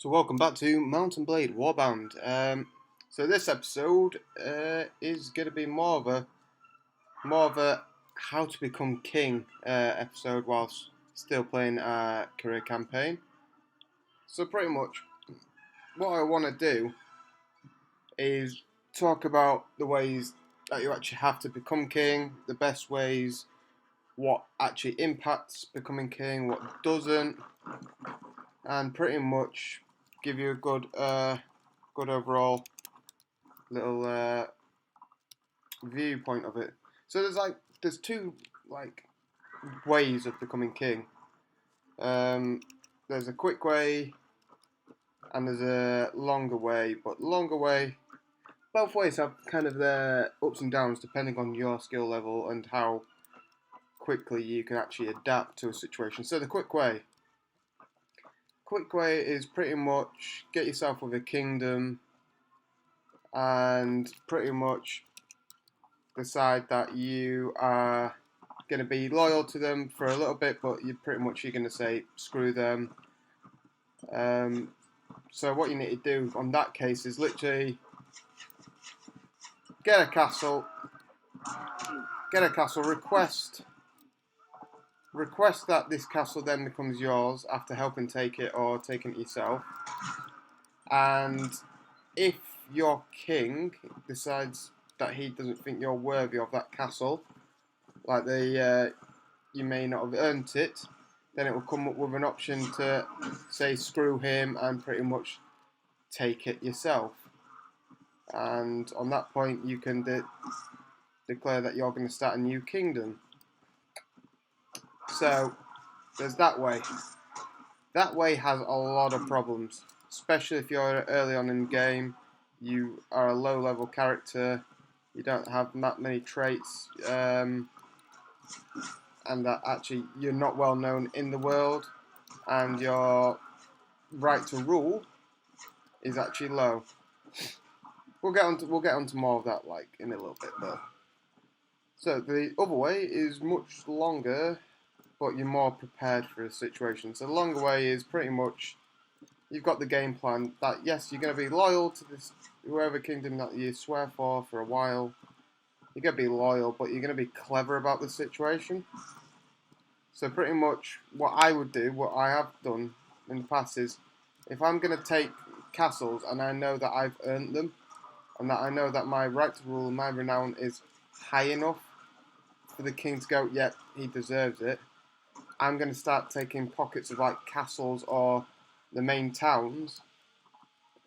So welcome back to Mount and Blade Warband. So this episode is going to be more of a how to become king episode whilst still playing a career campaign. So pretty much what I want to do is talk about the ways that you actually have to become king, the best ways, what actually impacts becoming king, what doesn't, and pretty much give you a good overall little viewpoint of it. So there's two ways of becoming king. There's a quick way and there's a longer way, but longer way, both ways have kind of their ups and downs depending on your skill level and how quickly you can actually adapt to a situation. So the quick way is pretty much get yourself with a kingdom and pretty much decide that you are going to be loyal to them for a little bit, but you're going to say screw them. So what you need to do on that case is literally get a castle, request that this castle then becomes yours after helping take it or taking it yourself. And if your king decides that he doesn't think you're worthy of that castle, like you may not have earned it, then it will come up with an option to say screw him and pretty much take it yourself. And on that point, you can declare that you're going to start a new kingdom. So there's that way. That way has a lot of problems, especially if you're early on in the game. You are a low-level character. You don't have that many traits. And that actually you're not well known in the world, and your right to rule is actually low. We'll get onto more of that in a little bit though. So the other way is much longer, but you're more prepared for a situation. So the longer way is pretty much you've got the game plan that yes, you're going to be loyal to this whoever kingdom that you swear for a while. You're going to be loyal, but you're going to be clever about the situation. So pretty much what I would do, what I have done in the past is, if I'm going to take castles and I know that I've earned them, and that I know that my right to rule and my renown is high enough for the king to go, yep, he deserves it, I'm going to start taking pockets of castles or the main towns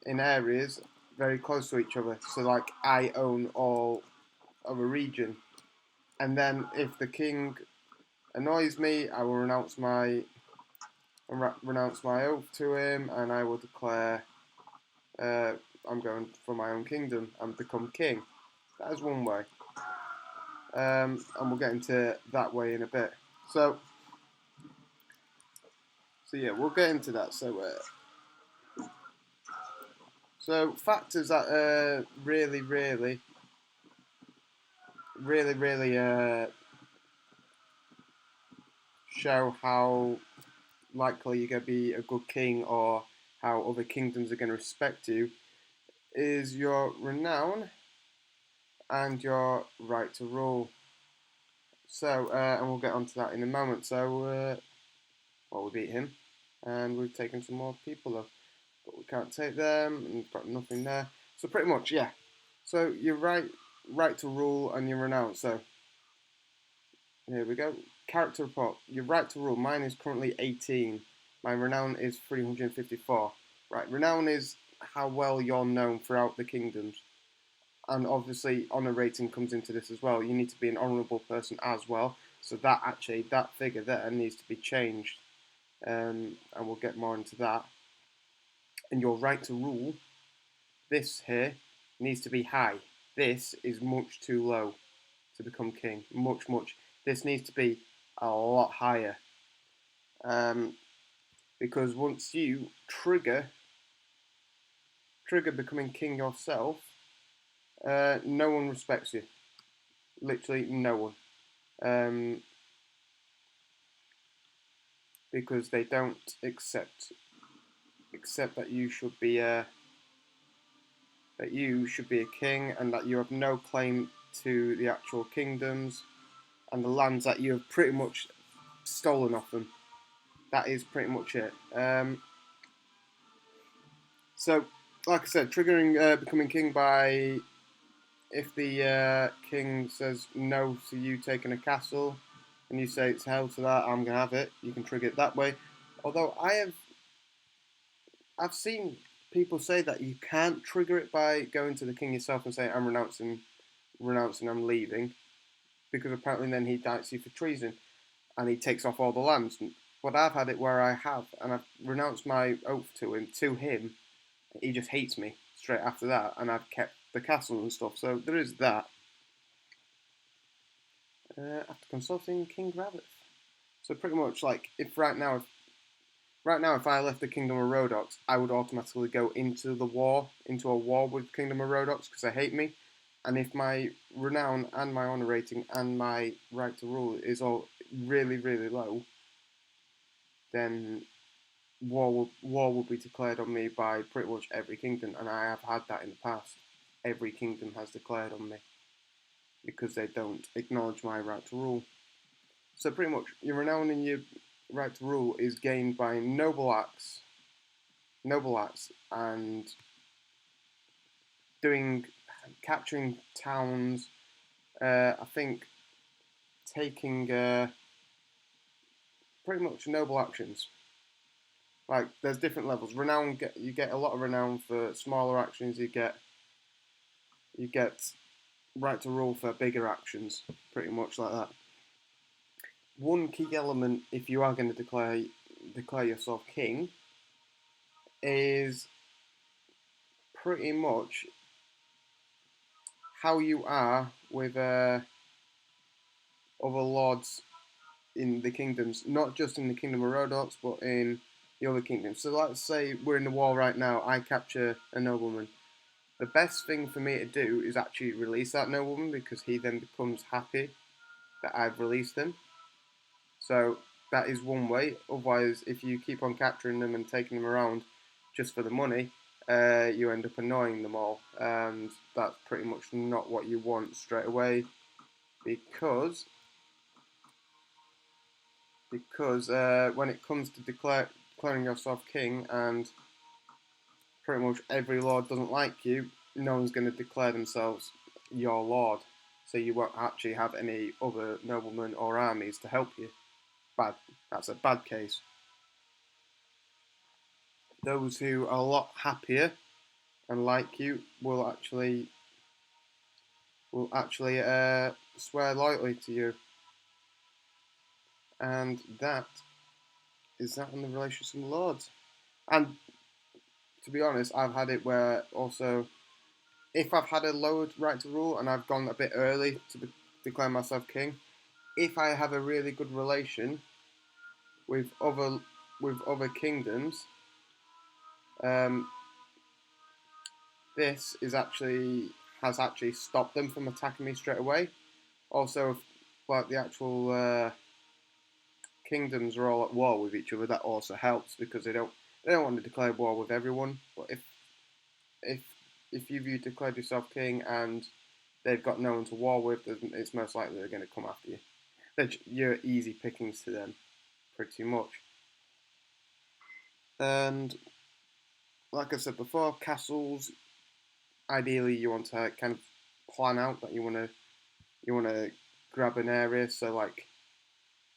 in areas very close to each other. So I own all of a region. And then if the king annoys me, I will renounce my oath to him, and I will declare I'm going for my own kingdom and become king. That is one way, and we'll get into that way in a bit. So yeah, we'll get into that. So factors that really show how likely you're going to be a good king or how other kingdoms are going to respect you is your renown and your right to rule. So, and we'll get onto that in a moment. So, we beat him, and we've taken some more people though, but we can't take them, and we've got nothing there. So pretty much, yeah. So your right to rule and your renown. So here we go. Character report. Your right to rule. Mine is currently 18. My renown is 354. Right, renown is how well you're known throughout the kingdoms. And obviously, honor rating comes into this as well. You need to be an honourable person as well. So that figure there needs to be changed. And we'll get more into that. And your right to rule, this here, needs to be high. This is much too low to become king. Much. This needs to be a lot higher. Because once you trigger becoming king yourself, no one respects you. Literally no one. Because they don't accept accept that you should be a king, and that you have no claim to the actual kingdoms and the lands that you have pretty much stolen off them. That is pretty much it. So, like I said, triggering becoming king by if the king says no to you taking a castle, and you say it's hell to that, I'm gonna have it. You can trigger it that way. Although I've seen people say that you can't trigger it by going to the king yourself and saying I'm renouncing, I'm leaving, because apparently then he indicts you for treason and he takes off all the lands. But I've had it where I have, and I've renounced my oath to him. He just hates me straight after that, and I've kept the castle and stuff. So there is that. After consulting King Rabbit. So pretty much like if I left the Kingdom of Rhodoks, I would automatically go into a war with Kingdom of Rhodoks because they hate me. And if my renown and my honor rating and my right to rule is all really, really low, then war will be declared on me by pretty much every kingdom, and I have had that in the past. Every kingdom has declared on me because they don't acknowledge my right to rule. So pretty much, your renown and your right to rule is gained by noble acts, and capturing towns. I think taking pretty much noble actions. Like there's different levels. You get a lot of renown for smaller actions. You get right to rule for bigger actions. Pretty much like that. One key element, if you are going to declare yourself king, is pretty much how you are with other lords in the kingdoms, not just in the Kingdom of Rhodoks, but in the other kingdoms. So let's say we're in the war right now, I capture a nobleman. The best thing for me to do is actually release that nobleman, because he then becomes happy that I've released him. So that is one way. Otherwise, if you keep on capturing them and taking them around just for the money, you end up annoying them all, and that's pretty much not what you want straight away, because when it comes to declaring yourself king, and pretty much every lord doesn't like you, no one's going to declare themselves your lord, so you won't actually have any other noblemen or armies to help you. That's a bad case. Those who are a lot happier and like you will actually swear loyalty to you, and that is that in the relations of the lords. And to be honest, I've had it where also, if I've had a lowered right to rule and I've gone a bit early to declare myself king, if I have a really good relation with other kingdoms, this has actually stopped them from attacking me straight away. Also, like the actual kingdoms are all at war with each other, that also helps, because they don't want to declare war with everyone. But if you've declared yourself king and they've got no one to war with, it's most likely they're going to come after you. You're easy pickings to them, pretty much. And like I said before, castles, ideally you want to kind of plan out that you want to grab an area. So like,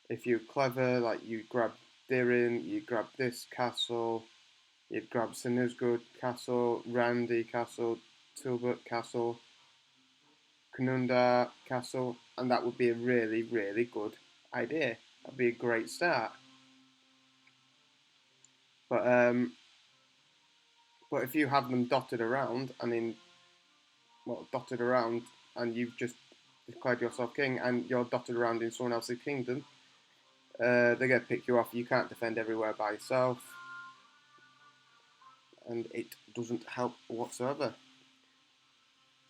if you're clever, like you grab Dirin, you grab this castle, you'd grab Sinusgood Castle, Randy Castle, Tilbert Castle, Canunda Castle, and that would be a really, really good idea. That'd be a great start. But if you have them dotted around, and you've just declared yourself king, and you're dotted around in someone else's kingdom, they're going to pick you off. You can't defend everywhere by yourself, and it doesn't help whatsoever.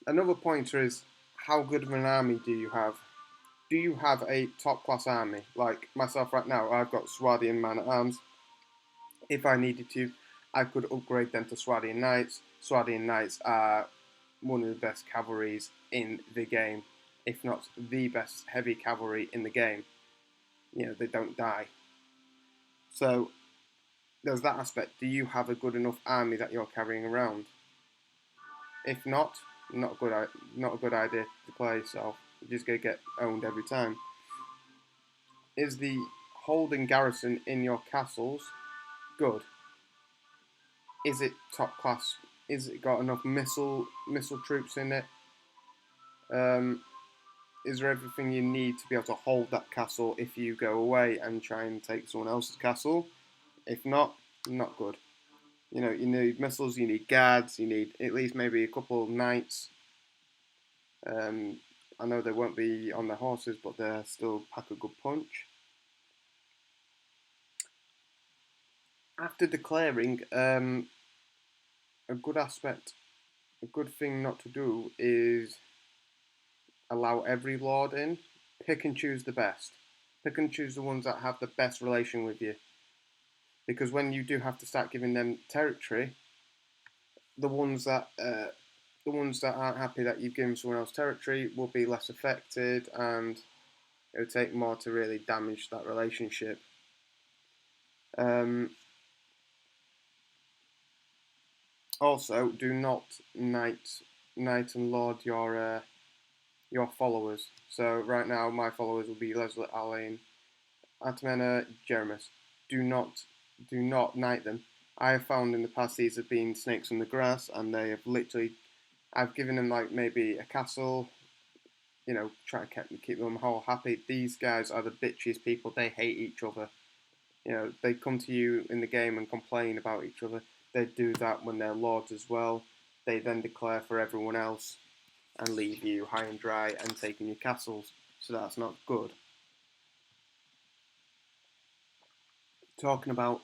Another pointer is, how good of an army do you have? Do you have a top class army? Like myself right now, I've got Swarthian man at arms. If I needed to, I could upgrade them to Swadian Knights. Swadian Knights are one of the best cavalries in the game, if not the best heavy cavalry in the game. You know, they don't die. So there's that aspect. Do you have a good enough army that you're carrying around? If not, not a good idea to play yourself. You're just gonna get owned every time. Is the holding garrison in your castles good? Is it top class? Is it got enough missile troops in it? Is there everything you need to be able to hold that castle if you go away and try and take someone else's castle? If not, not good. You know, you need missiles, you need guards, you need at least maybe a couple of knights. I know they won't be on their horses, but they'll still pack a good punch. After declaring, a good aspect, a good thing not to do is allow every lord in. Pick and choose the best. Pick and choose the ones that have the best relation with you. Because when you do have to start giving them territory, the ones that aren't happy that you've given someone else territory will be less affected, and it'll take more to really damage that relationship. Also, do not knight and lord your followers. So right now, my followers will be Leslie, Alain, Atmena, Jeremus. Do not knight them. I have found in the past these have been snakes in the grass, and they have literally. I've given them like maybe a castle, you know, try to keep them all happy. These guys are the bitchiest people. They hate each other. You know, they come to you in the game and complain about each other. They do that when they're lords as well. They then declare for everyone else and leave you high and dry and taking your castles. So that's not good. Talking about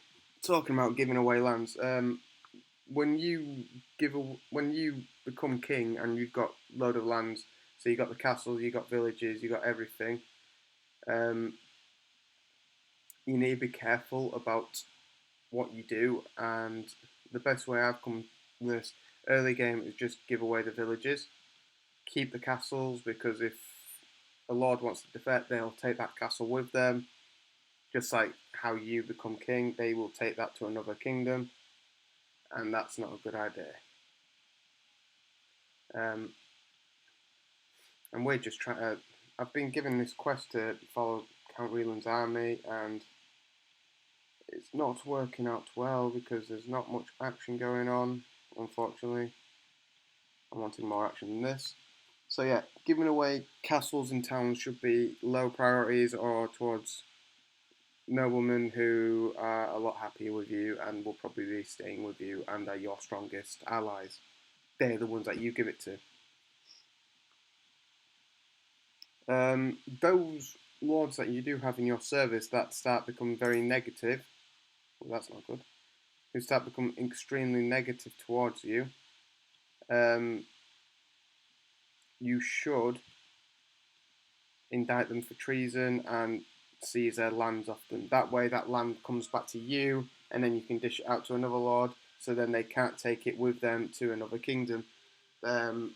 giving away lands. When you become king and you've got a load of lands, so you got the castles, you got villages, you got everything. You need to be careful about what you do, and the best way I've come this early game is just give away the villages, keep the castles, because if a lord wants to defect, they'll take that castle with them. Just like how you become king, they will take that to another kingdom, and that's not a good idea. And we're just trying to. I've been given this quest to follow Count Reland's army, and it's not working out well because there's not much action going on, unfortunately. I'm wanting more action than this. So yeah, giving away castles and towns should be low priorities or towards noblemen who are a lot happier with you and will probably be staying with you and are your strongest allies. They're the ones that you give it to. Those lords that you do have in your service that start becoming very negative, well, that's not good, who start becoming extremely negative towards you, you should indict them for treason and seize their lands off them. That way that land comes back to you, and then you can dish it out to another lord, so then they can't take it with them to another kingdom. That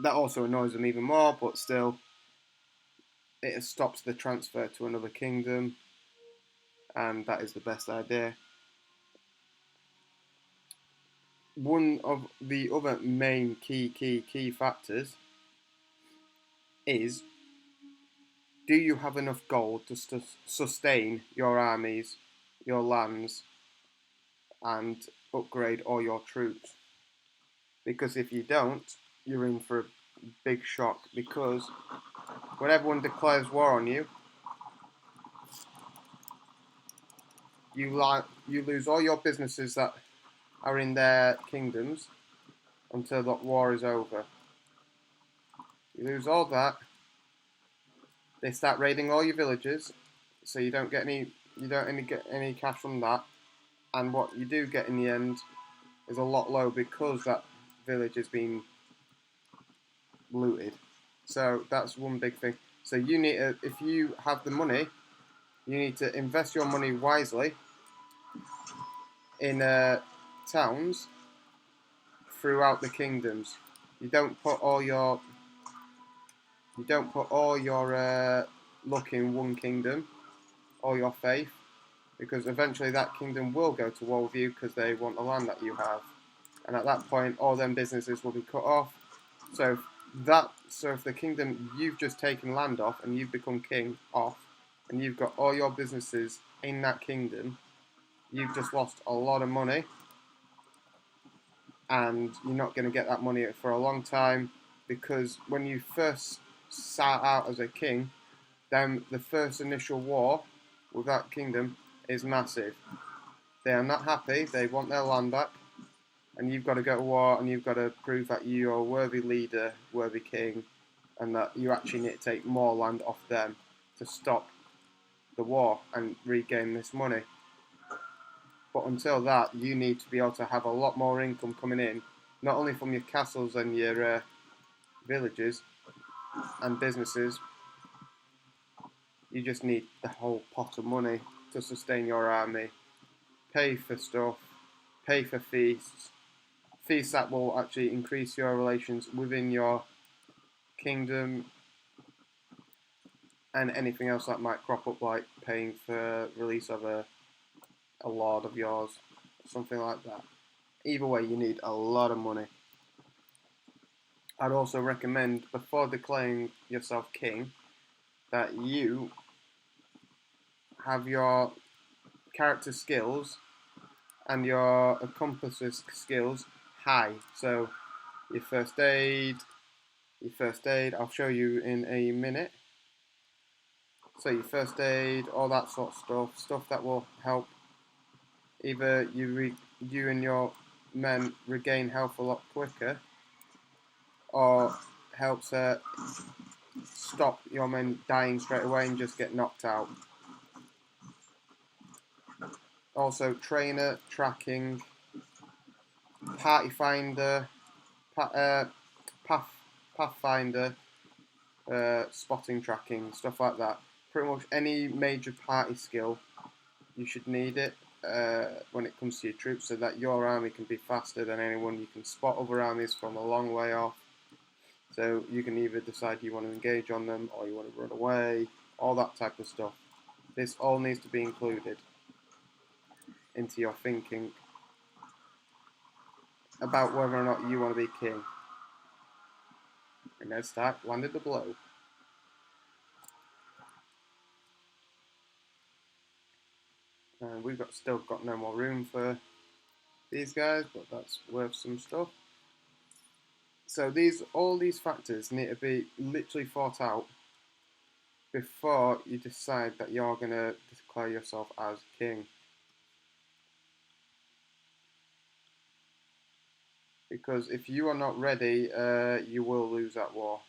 also annoys them even more, but still, it stops the transfer to another kingdom, and that is the best idea. One of the other main key factors is, do you have enough gold to sustain your armies, your lands, and upgrade all your troops? Because if you don't, you're in for a big shock, because when everyone declares war on you, you lose all your businesses that are in their kingdoms until that war is over. You lose all that. They start raiding all your villages, so you don't get any cash from that. And what you do get in the end is a lot low because that village has been looted. So that's one big thing. So you need to, if you have the money, you need to invest your money wisely in towns throughout the kingdoms. You don't put all your luck in one kingdom or your faith, because eventually that kingdom will go to war with you because they want the land that you have, and at that point all them businesses will be cut off. So if the kingdom you've just taken land off and you've become king off, and you've got all your businesses in that kingdom, you've just lost a lot of money, and you're not going to get that money for a long time, because when you first start out as a king, then the first initial war with that kingdom is massive. They are not happy, they want their land back, and you've got to go to war, and you've got to prove that you're a worthy leader, worthy king, and that you actually need to take more land off them to stop the war and regain this money. But until that, you need to be able to have a lot more income coming in, not only from your castles and your villages and businesses. You just need the whole pot of money to sustain your army, pay for stuff, pay for feasts that will actually increase your relations within your kingdom, and anything else that might crop up, like paying for release of a lord of yours, something like that. Either way, you need a lot of money. I'd also recommend, before declaring yourself king, that you have your character skills and your accomplices skills high. So your first aid, I'll show you in a minute. So your first aid, all that sort of stuff that will help either you and your men regain health a lot quicker, or helps stop your men dying straight away and just get knocked out. Also, trainer, tracking, party finder, pathfinder, spotting, tracking, stuff like that. Pretty much any major party skill, you should need it when it comes to your troops, so that your army can be faster than anyone. You can spot other armies from a long way off, so you can either decide you want to engage on them or you want to run away, all that type of stuff. This all needs to be included into your thinking about whether or not you want to be king. And Ned Stark landed the blow. And we've still got no more room for these guys, but that's worth some stuff. So all these factors need to be literally thought out before you decide that you're going to declare yourself as king. Because if you are not ready, you will lose that war.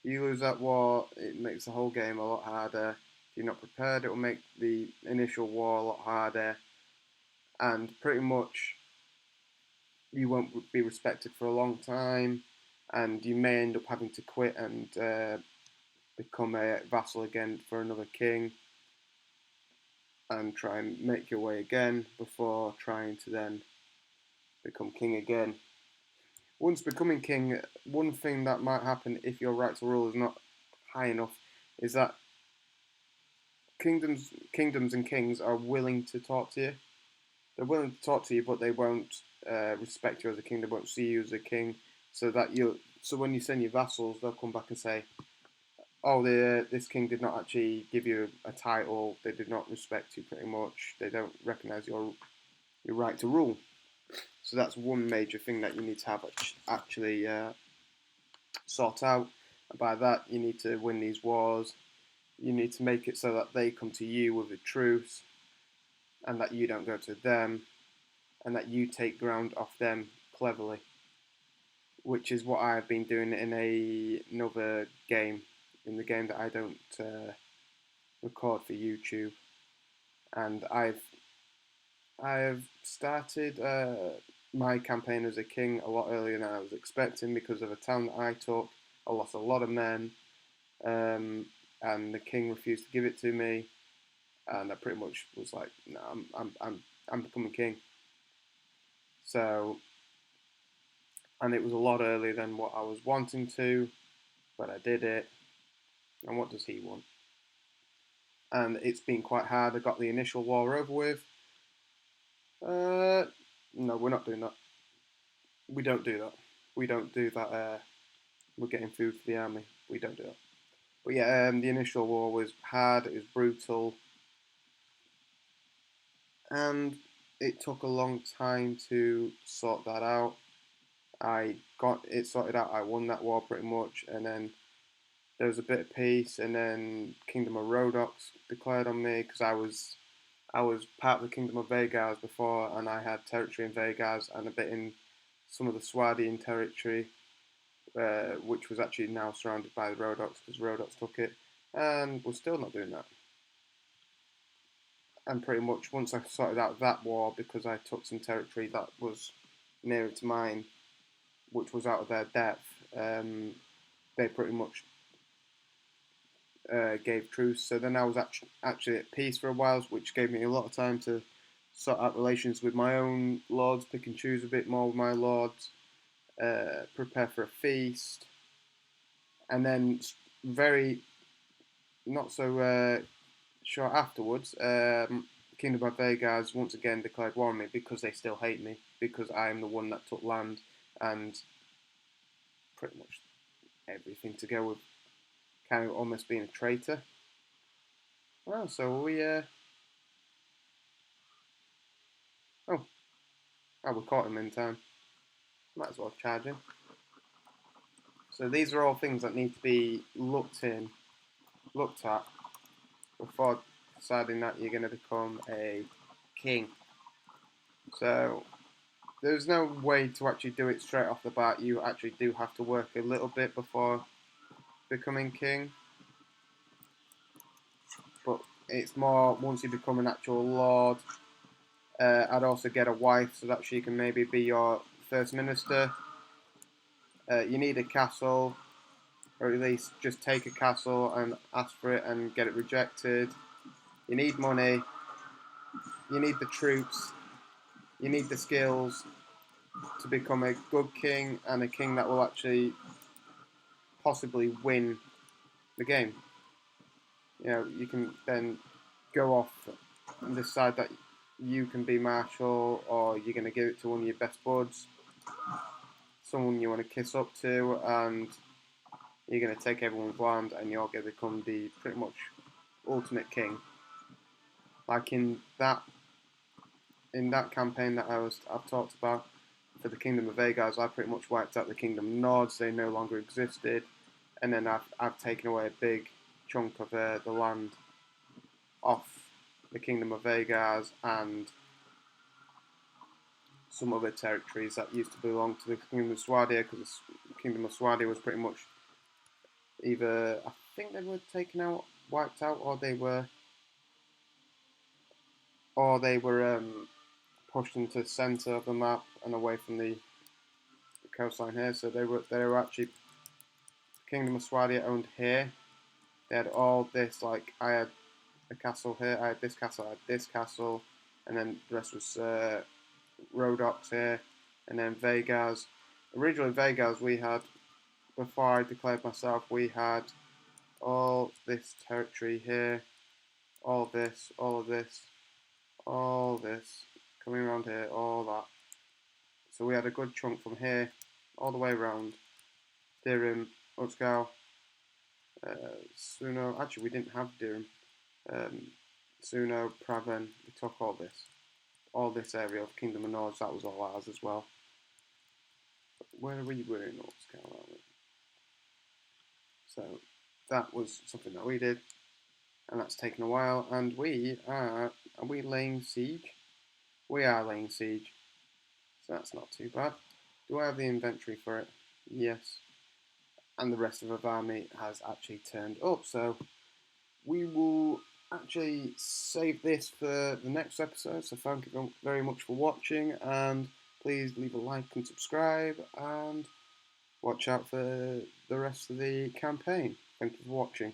If you lose that war, it makes the whole game a lot harder. If you're not prepared, it will make the initial war a lot harder. And pretty much you won't be respected for a long time, and you may end up having to quit and become a vassal again for another king, and try and make your way again before trying to then become king again. Once becoming king, one thing that might happen if your right to rule is not high enough is that kingdoms and kings are willing to talk to you. They're willing to talk to you, but they won't respect you as a king. They won't see you as a king. So when you send your vassals, they'll come back and say, "Oh, this king did not actually give you a title. They did not respect you. Pretty much, they don't recognise your right to rule." So that's one major thing that you need to have actually sort out. And by that, you need to win these wars. You need to make it so that they come to you with a truce, and that you don't go to them, and that you take ground off them cleverly, which is what I've been doing in another game, in the game that I don't record for YouTube. And I've started my campaign as a king a lot earlier than I was expecting, because of a town that I took. I lost a lot of men, and the king refused to give it to me, and I pretty much was like, "No, I'm becoming king." So, and it was a lot earlier than what I was wanting to, but I did it. And what does he want? And it's been quite hard. I got the initial war over with. No, we're not doing that. We don't do that. We don't do that. We're getting food for the army. We don't do that. But yeah, the initial war was hard. It was brutal, and it took a long time to sort that out. I got it sorted out. I won that war pretty much, and then there was a bit of peace, and then Kingdom of Rhodox declared on me because I was part of the Kingdom of Vhagar before, and I had territory in Vhagar and a bit in some of the Swardian territory, which was actually now surrounded by the Rhodox because Rhodox took it, and we're still not doing that. And pretty much once I sorted out that war, because I took some territory that was nearer to mine, which was out of their depth, they pretty much gave truce. So then I was actually at peace for a while, which gave me a lot of time to sort out relations with my own lords, pick and choose a bit more with my lords, prepare for a feast, and then very not so short afterwards, Kingdom of Vhagar once again declared war on me because they still hate me because I am the one that took land and pretty much everything to go with kind of almost being a traitor. Well, so we we caught him in time. Might as well charge him. So these are all things that need to be looked at before deciding that you're going to become a king. So there's no way to actually do it straight off the bat. You actually do have to work a little bit before becoming king. But it's more once you become an actual lord. I'd also get a wife so that she can maybe be your first minister. You need a castle, or at least just take a castle and ask for it and get it rejected. You need money. You need the troops. You need the skills to become a good king and a king that will actually possibly win the game. You know, you can then go off and decide that you can be marshal, or you're going to give it to one of your best buds, someone you want to kiss up to, and you're going to take everyone's land, and you're going to become the pretty much ultimate king. Like in that campaign that I've talked about for the Kingdom of Vhagar, I pretty much wiped out the Kingdom Nords. They no longer existed, and then I've taken away a big chunk of the land off the Kingdom of Vhagar and some other territories that used to belong to the Kingdom of Swardia, because the Kingdom of Swardia was pretty much either, I think they were taken out, wiped out, or they were pushed into the centre of the map and away from the coastline here. So they were actually Kingdom of Swardia owned here. They had all this, like I had a castle here, I had this castle, and then the rest was Rhodox here, and then Vhagar. Originally Vhagar we had, before I declared myself, we had all this territory here, all this, all of this, all this, coming around here, all that. So we had a good chunk from here, all the way around, Dirim, Utsgal, Suno, actually we didn't have Dirim, Suno, Praven, we took all this area of Kingdom of Nords, that was all ours as well. But where we were in Utsgal, aren't we? So that was something that we did, and that's taken a while, and are we laying siege? We are laying siege, so that's not too bad. Do I have the inventory for it? Yes. And the rest of our army has actually turned up, so we will actually save this for the next episode. So thank you very much for watching, and please leave a like and subscribe, and watch out for the rest of the campaign. Thank you for watching.